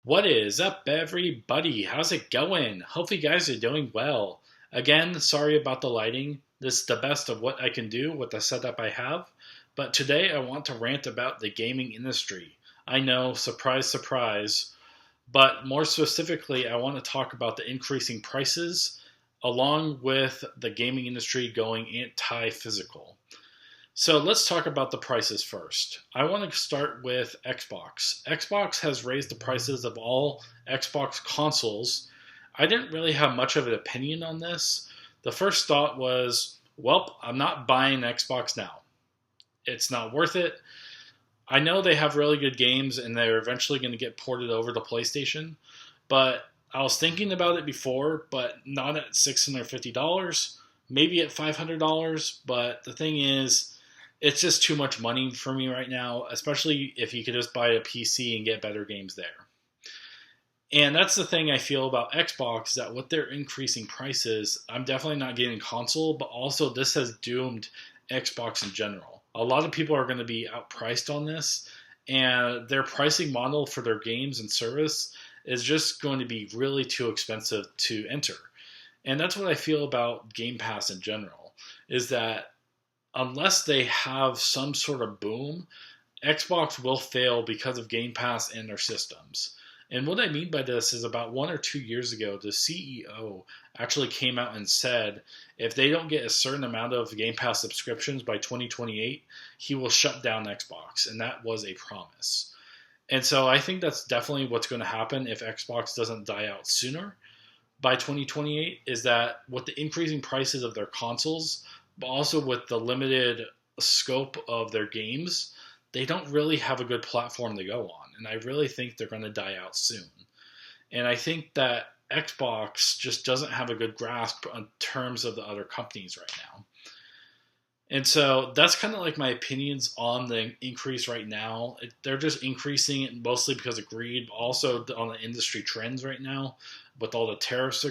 What is up, everybody? How's it going? Hope you guys are doing well. Again, sorry about the lighting. This is the best of what I can do with the setup I have. But today I want to rant about the gaming industry. I know, surprise, surprise. But more specifically, I want to talk about the increasing prices along with the gaming industry going anti physical. So let's talk about the prices first. I want to start with Xbox. Xbox has raised the prices of all Xbox consoles. I didn't really have much of an opinion on this. The first thought was, well, I'm not buying an Xbox now. It's not worth it. I know they have really good games and they're eventually going to get ported over to PlayStation, but I was thinking about it before, but not at $650, maybe at $500, but the thing is, it's just too much money for me right now, especially if you could just buy a PC and get better games there. And that's the thing I feel about Xbox, that with their increasing prices, I'm definitely not getting console, but also this has doomed Xbox in general. A lot of people are going to be outpriced on this, and their pricing model for their games and service is just going to be really too expensive to enter. And that's what I feel about Game Pass in general, is that unless they have some sort of boom, Xbox will fail because of Game Pass and their systems. And what I mean by this is about 1 or 2 years ago, the CEO actually came out and said if they don't get a certain amount of Game Pass subscriptions by 2028, he will shut down Xbox. And that was a promise. And so I think that's definitely what's going to happen if Xbox doesn't die out sooner by 2028, is that with the increasing prices of their consoles, but also with the limited scope of their games, they don't really have a good platform to go on. And I really think they're going to die out soon. And I think that Xbox just doesn't have a good grasp in terms of the other companies right now. And so that's kind of like my opinions on the increase right now. They're just increasing it mostly because of greed, but also on the industry trends right now with all the tariffs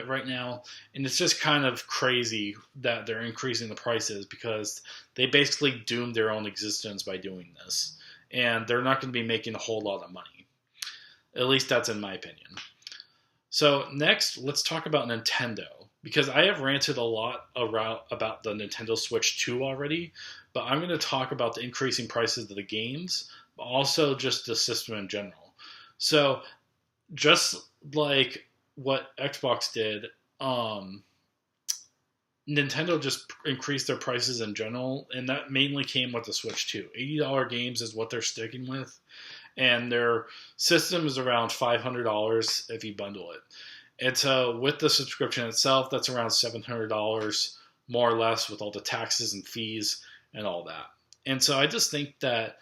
right now. And it's just kind of crazy that they're increasing the prices because they basically doomed their own existence by doing this. And they're not going to be making a whole lot of money. At least that's in my opinion. So next, let's talk about Nintendo. Because I have ranted a lot about the Nintendo Switch 2 already, but I'm going to talk about the increasing prices of the games, but also just the system in general. So just like what Xbox did, Nintendo just increased their prices in general, and that mainly came with the Switch 2. $80 games is what they're sticking with, and their system is around $500 if you bundle it. And so with the subscription itself, that's around $700, more or less, with all the taxes and fees and all that. And so I just think that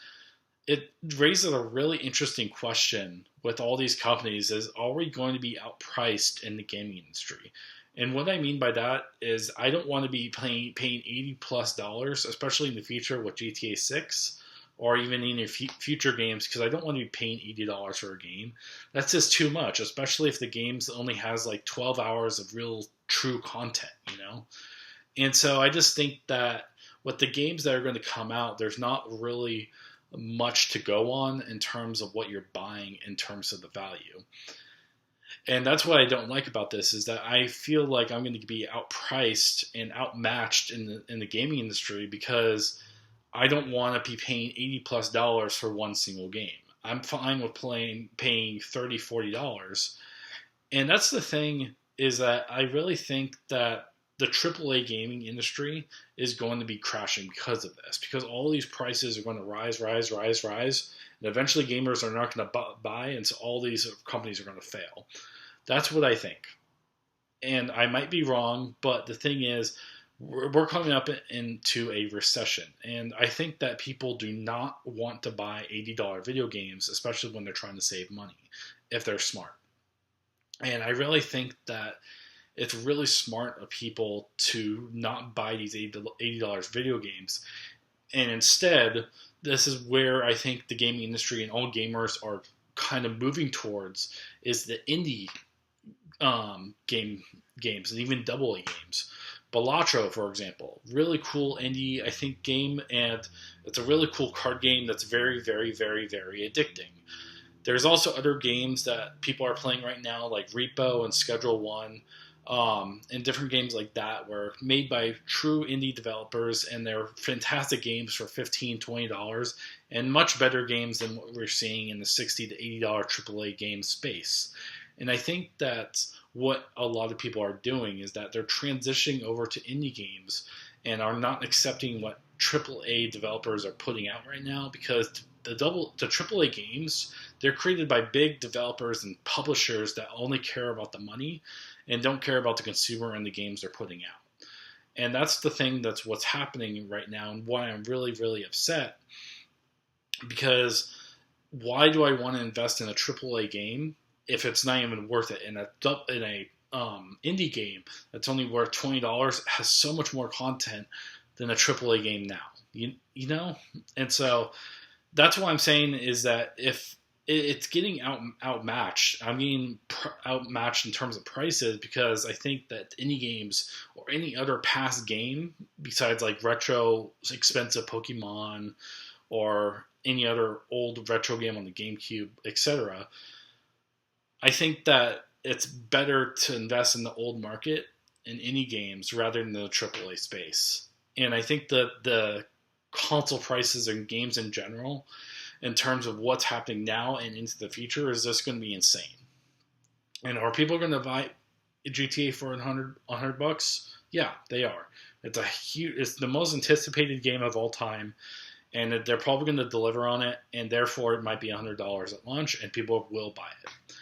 it raises a really interesting question with all these companies is, are we going to be outpriced in the gaming industry? And what I mean by that is I don't want to be paying $80 plus, especially in the future with GTA 6 or even in your future games, because I don't want to be paying $80 for a game. That's just too much, especially if the game only has like 12 hours of real true content, you know? And so I just think that with the games that are going to come out, there's not really much to go on in terms of what you're buying in terms of the value. And that's what I don't like about this, is that I feel like I'm going to be outpriced and outmatched in the gaming industry because I don't want to be paying $80 plus for one single game. I'm fine with paying $30, $40. And that's the thing, is that I really think that the AAA gaming industry is going to be crashing because of this, because all these prices are going to rise, and eventually gamers are not going to buy, and so all these companies are going to fail. That's what I think. And I might be wrong, but the thing is, we're coming up into a recession, and I think that people do not want to buy $80 video games, especially when they're trying to save money, if they're smart. And I really think that it's really smart of people to not buy these $80 video games. And instead, this is where I think the gaming industry and all gamers are kind of moving towards, is the indie games and even AA games. Balatro, for example, really cool indie, I think, game, and it's a really cool card game that's very, very, very, very addicting. There's also other games that people are playing right now, like Repo and Schedule One, and different games like that, were made by true indie developers, and they're fantastic games for $15-$20, and much better games than what we're seeing in the $60 to $80 AAA game space. And I think that what a lot of people are doing is that they're transitioning over to indie games and are not accepting what AAA developers are putting out right now, because the AAA games, they're created by big developers and publishers that only care about the money and don't care about the consumer and the games they're putting out. And that's the thing, that's what's happening right now, and why I'm really, really upset. Because why do I want to invest in a AAA game if it's not even worth it? In a indie game that's only worth $20 has so much more content than a AAA game now. You know? And so that's what I'm saying, is that if it's getting outmatched, I'm getting outmatched in terms of prices, because I think that indie games or any other past game besides like retro expensive Pokemon or any other old retro game on the GameCube, etc., I think that it's better to invest in the old market in indie games rather than the AAA space. And I think that the console prices and games in general, in terms of what's happening now and into the future, is just going to be insane. And are people going to buy GTA for $100? Yeah, they are. It's the most anticipated game of all time, and they're probably going to deliver on it, and therefore it might be $100 at launch, and people will buy it.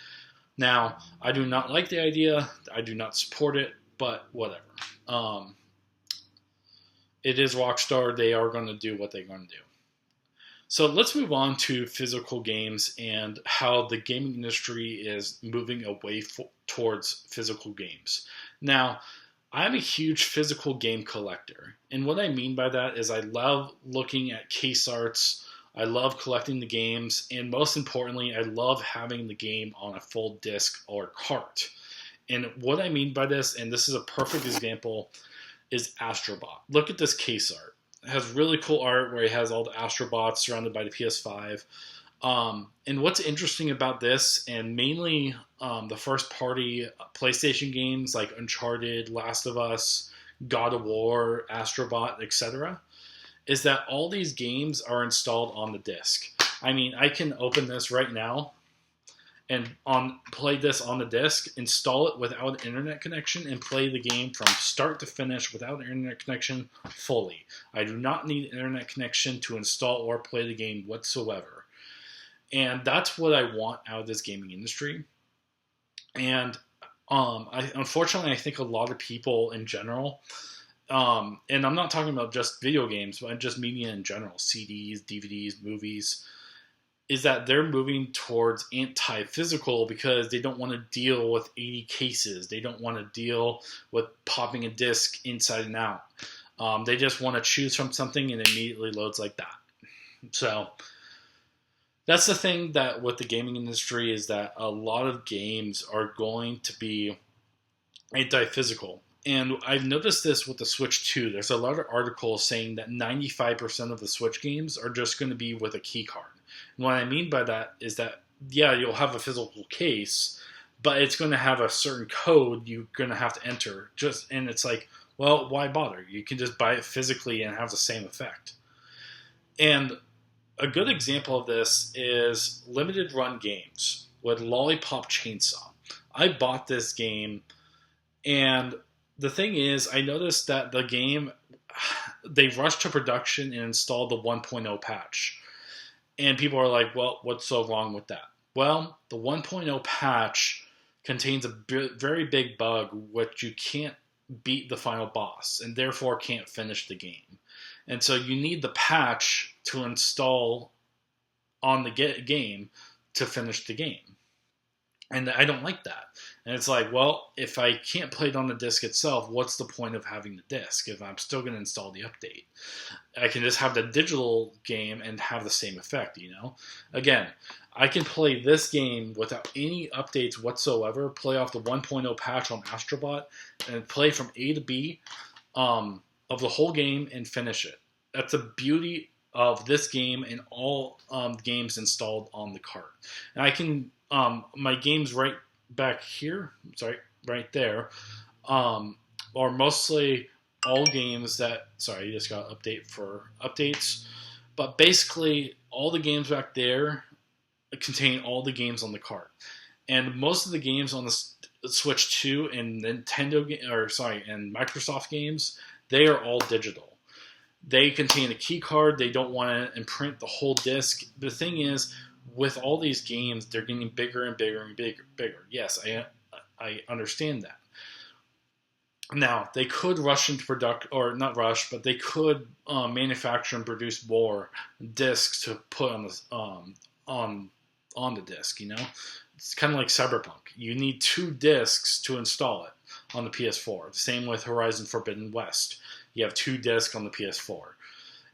Now, I do not like the idea. I do not support it, but whatever. It is Rockstar. They are going to do what they're going to do. So let's move on to physical games and how the gaming industry is moving away towards physical games. Now, I'm a huge physical game collector. And what I mean by that is I love looking at case arts. I love collecting the games. And most importantly, I love having the game on a full disc or cart. And what I mean by this, and this is a perfect example, is Astrobot. Look at this case art. It has really cool art where he has all the Astrobots surrounded by the PS5. And what's interesting about this, and mainly the first-party PlayStation games like Uncharted, Last of Us, God of War, Astrobot, etc., is that all these games are installed on the disc. I mean, I can open this right now and play this on the disc, install it without an internet connection, and play the game from start to finish without an internet connection fully. I do not need an internet connection to install or play the game whatsoever. And that's what I want out of this gaming industry. And unfortunately, I think a lot of people in general, and I'm not talking about just video games, but just media in general, CDs, DVDs, movies, is that they're moving towards anti-physical because they don't want to deal with 80 cases. They don't want to deal with popping a disc inside and out. They just want to choose from something and it immediately loads like that. So that's the thing that with the gaming industry, is that a lot of games are going to be anti-physical. And I've noticed this with the Switch too. There's a lot of articles saying that 95% of the Switch games are just going to be with a key card. And what I mean by that is that, yeah, you'll have a physical case, but it's going to have a certain code you're going to have to enter. And it's like, well, why bother? You can just buy it physically and have the same effect. And a good example of this is limited run games with Lollipop Chainsaw. I bought this game, and the thing is, I noticed that the game, they rushed to production and installed the 1.0 patch. And people are like, well, what's so wrong with that? Well, the 1.0 patch contains a very big bug, which you can't beat the final boss, and therefore can't finish the game. And so you need the patch to install on the game to finish the game. And I don't like that. And it's like, well, if I can't play it on the disc itself, what's the point of having the disc if I'm still going to install the update? I can just have the digital game and have the same effect, you know? Again, I can play this game without any updates whatsoever, play off the 1.0 patch on Astrobot, and play from A to B of the whole game and finish it. That's the beauty of this game and all games installed on the cart. And I can my games right back here, sorry, right there, are mostly all games that. Sorry, you just got to update for updates, but basically all the games back there contain all the games on the cart, and most of the games on the Switch 2 and and Microsoft games, they are all digital. They contain a key card. They don't want to imprint the whole disc. The thing is, with all these games, they're getting bigger and bigger and bigger. Yes, I understand that. Now they could rush into production, or not rush, but they could manufacture and produce more discs to put on the disc. It's kind of like Cyberpunk. You need 2 discs to install it on the PS4. The same with Horizon Forbidden West. You have 2 discs on the PS4.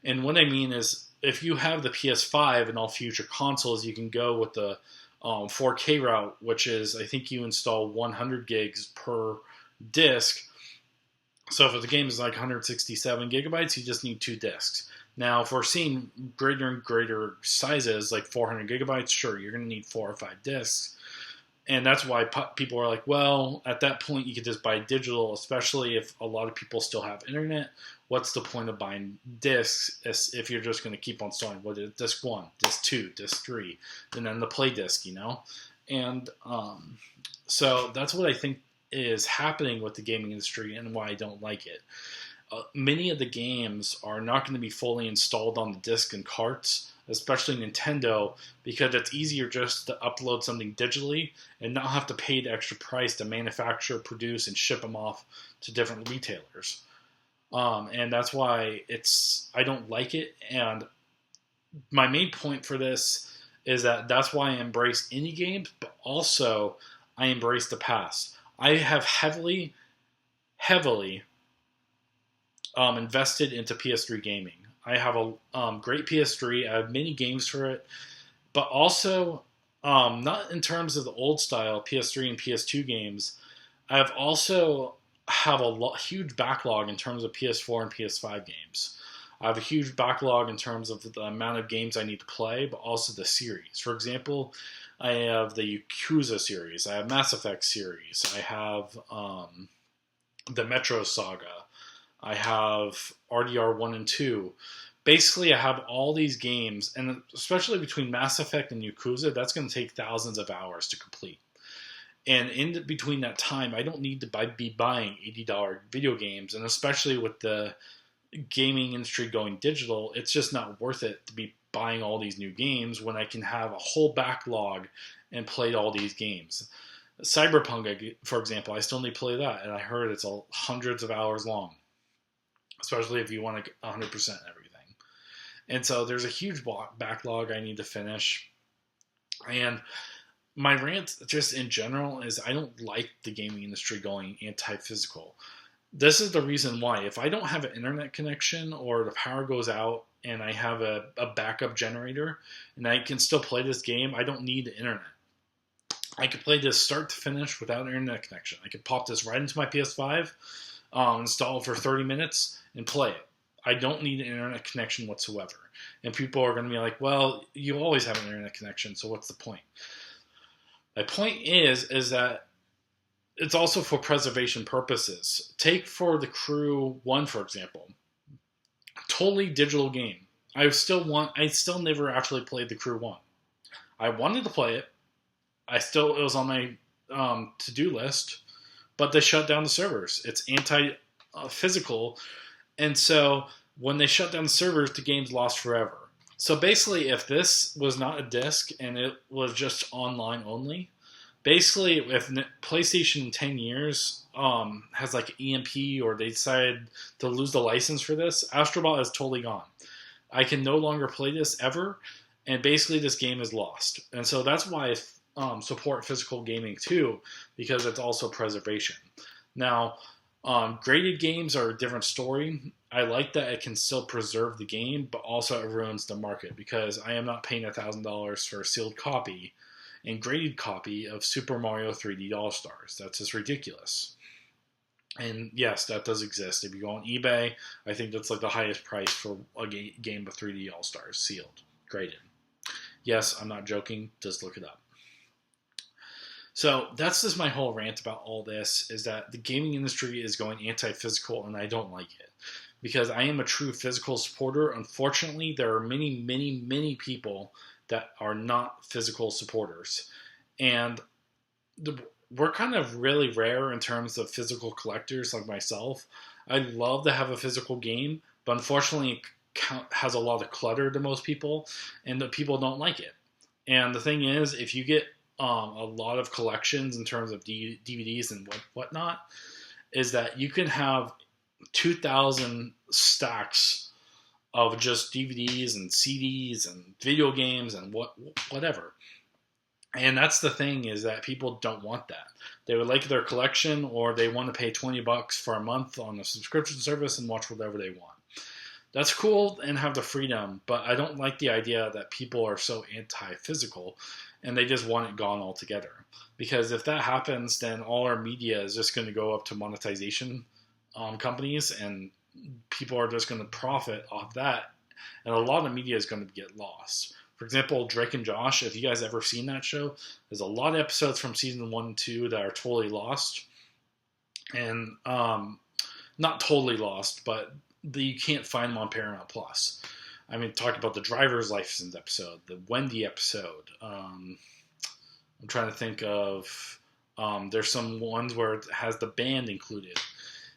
And what I mean is, if you have the PS5 and all future consoles, you can go with the 4K route, which is, I think you install 100 gigs per disc. So if the game is like 167 gigabytes, you just need 2 discs. Now, if we're seeing greater and greater sizes, like 400 gigabytes, sure, you're going to need 4 or 5 discs. And that's why people are like, well, at that point, you could just buy digital, especially if a lot of people still have internet. What's the point of buying discs if you're just going to keep on installing? What is disc 1, disc 2, disc 3, and then the play disc, And so that's what I think is happening with the gaming industry and why I don't like it. Many of the games are not going to be fully installed on the disc and carts, especially Nintendo, because it's easier just to upload something digitally and not have to pay the extra price to manufacture, produce, and ship them off to different retailers. And that's why I don't like it. And my main point for this is that's why I embrace indie games, but also I embrace the past. I have heavily invested into PS3 gaming. I have a great PS3. I have many games for it, but also not in terms of the old style PS3 and PS2 games. I have also have a huge backlog in terms of PS4 and PS5 games. I have a huge backlog in terms of the amount of games I need to play, but also the series. For example, I have the Yakuza series. I have Mass Effect series. I have the Metro Saga. I have RDR 1 and 2. Basically, I have all these games, and especially between Mass Effect and Yakuza, that's going to take thousands of hours to complete. And in between that time, I don't need to be buying $80 video games, and especially with the gaming industry going digital, it's just not worth it to be buying all these new games when I can have a whole backlog and play all these games. Cyberpunk, for example, I still need to play that, and I heard it's hundreds of hours long, especially if you want to 100% everything. And so there's a huge backlog I need to finish. And my rant just in general is I don't like the gaming industry going anti-physical. This is the reason why. If I don't have an internet connection or the power goes out and I have a backup generator and I can still play this game, I don't need the internet. I could play this start to finish without an internet connection. I could pop this right into my PS5, install it for 30 minutes, and play it. I don't need an internet connection whatsoever. And people are going to be like, well, you always have an internet connection, so what's the point? My point is that it's also for preservation purposes. Take For the Crew 1, for example. Totally digital game. I still never actually played The Crew 1. I wanted to play it. It was on my to-do list, but they shut down the servers. It's anti-physical, and so when they shut down the servers, the game's lost forever. So basically, if this was not a disc and it was just online only, basically, if PlayStation in 10 years has like an EMP or they decide to lose the license for this, Astrobot is totally gone. I can no longer play this ever, and basically this game is lost. And so that's why I support physical gaming too, because it's also preservation. Now, graded games are a different story. I like that it can still preserve the game, but also it ruins the market because I am not paying $1,000 for a sealed copy and graded copy of Super Mario 3D All-Stars. That's just ridiculous. And yes, that does exist. If you go on eBay, I think that's like the highest price for a game of 3D All Stars sealed, graded. Yes, I'm not joking. Just look it up. So that's just my whole rant about all this, is that the gaming industry is going anti-physical, and I don't like it because I am a true physical supporter. Unfortunately, there are many, many, many people that are not physical supporters, and we're kind of really rare in terms of physical collectors like myself. I'd love to have a physical game, but unfortunately, it has a lot of clutter to most people, and the people don't like it. And the thing is, if you get a lot of collections in terms of DVDs and whatnot, is that you can have 2,000 stacks of just DVDs and CDs and video games and whatever. And that's the thing, is that people don't want that. They would like their collection, or they want to pay $20 for a month on a subscription service and watch whatever they want. That's cool and have the freedom, but I don't like the idea that people are so anti-physical and they just want it gone altogether. Because if that happens, then all our media is just going to go up to monetization companies, and people are just going to profit off that, and a lot of media is going to get lost. For example, Drake and Josh, if you guys ever seen that show, there's a lot of episodes from season 1 and 2 that are totally lost. And not totally lost, but you can't find them on Paramount Plus. I mean, talk about the driver's license episode, the Wendy episode. I'm trying to think of, there's some ones where it has the band included.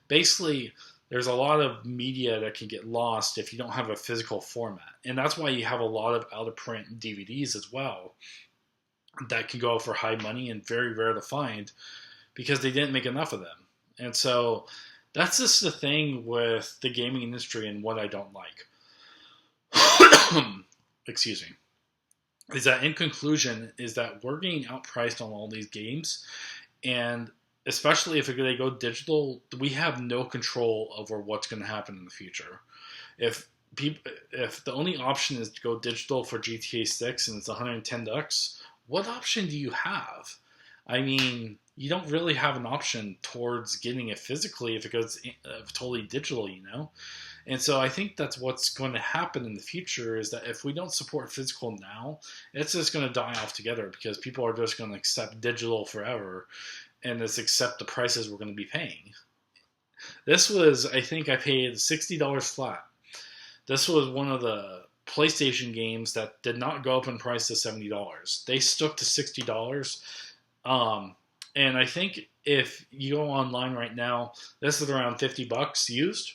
Basically, there's a lot of media that can get lost if you don't have a physical format. And that's why you have a lot of out-of-print DVDs as well that can go for high money and very rare to find because they didn't make enough of them. And so that's just the thing with the gaming industry and what I don't like. Excuse me. Is that in conclusion, is that we're getting outpriced on all these games, and especially if they go digital, we have no control over what's going to happen in the future. If the only option is to go digital for GTA 6 and it's $110, what option do you have? I mean, you don't really have an option towards getting it physically if it goes totally digital, you know? And so I think that's what's going to happen in the future, is that if we don't support physical now, it's just going to die off together because people are just going to accept digital forever and just accept the prices we're going to be paying. This was, I think I paid $60 flat. This was one of the PlayStation games that did not go up in price to $70. They stuck to $60. And I think if you go online right now, this is around $50 used.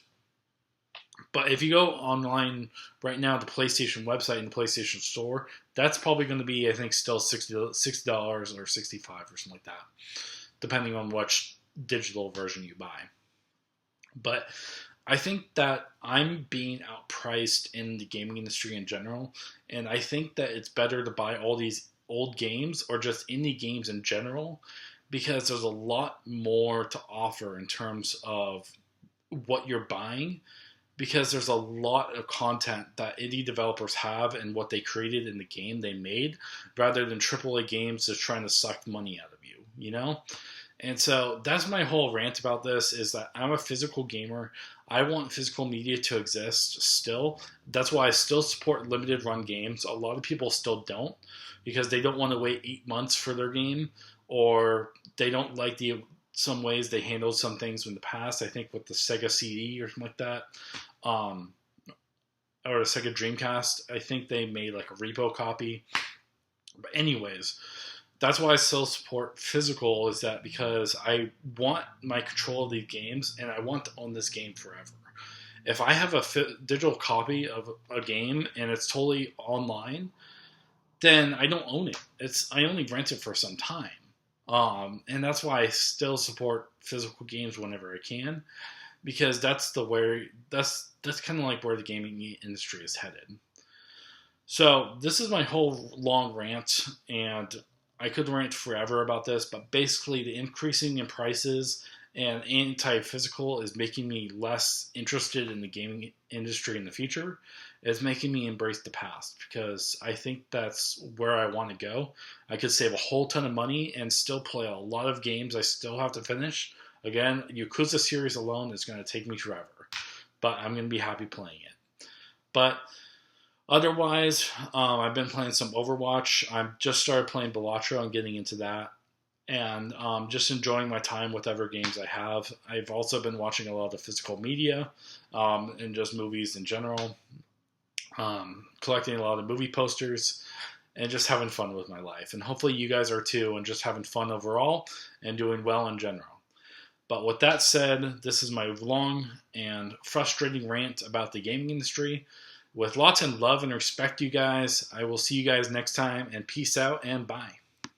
But if you go online right now, the PlayStation website and the PlayStation Store, that's probably going to be, I think, still $60 or $65 or something like that, depending on which digital version you buy. But I think that I'm being outpriced in the gaming industry in general, and I think that it's better to buy all these old games or just indie games in general, because there's a lot more to offer in terms of what you're buying, because there's a lot of content that indie developers have and what they created in the game they made, rather than AAA games just trying to suck money out of you, you know? And so that's my whole rant about this, is that I'm a physical gamer. I want physical media to exist still. That's why I still support limited run games. A lot of people still don't, because they don't want to wait 8 months for their game, or they don't like some ways they handled some things in the past. I think with the Sega CD or something like that, or the Sega Dreamcast, I think they made like a repo copy. But anyways, that's why I still support physical, is that because I want my control of these games and I want to own this game forever. If I have a digital copy of a game and it's totally online, then I don't own it. I only rent it for some time. And that's why I still support physical games whenever I can, because that's kind of like where the gaming industry is headed. So this is my whole long rant, and I could rant forever about this, but basically the increasing in prices and anti-physical is making me less interested in the gaming industry in the future. It's making me embrace the past, because I think that's where I want to go. I could save a whole ton of money and still play a lot of games I still have to finish. Again, Yakuza series alone is going to take me forever, but I'm going to be happy playing it. But otherwise, I've been playing some Overwatch. I've just started playing Balatro and getting into that. And just enjoying my time with whatever games I have. I've also been watching a lot of the physical media and just movies in general. Collecting a lot of movie posters and just having fun with my life. And hopefully you guys are too, and just having fun overall and doing well in general. But with that said, this is my long and frustrating rant about the gaming industry. With lots of love and respect, you guys, I will see you guys next time, and peace out and bye.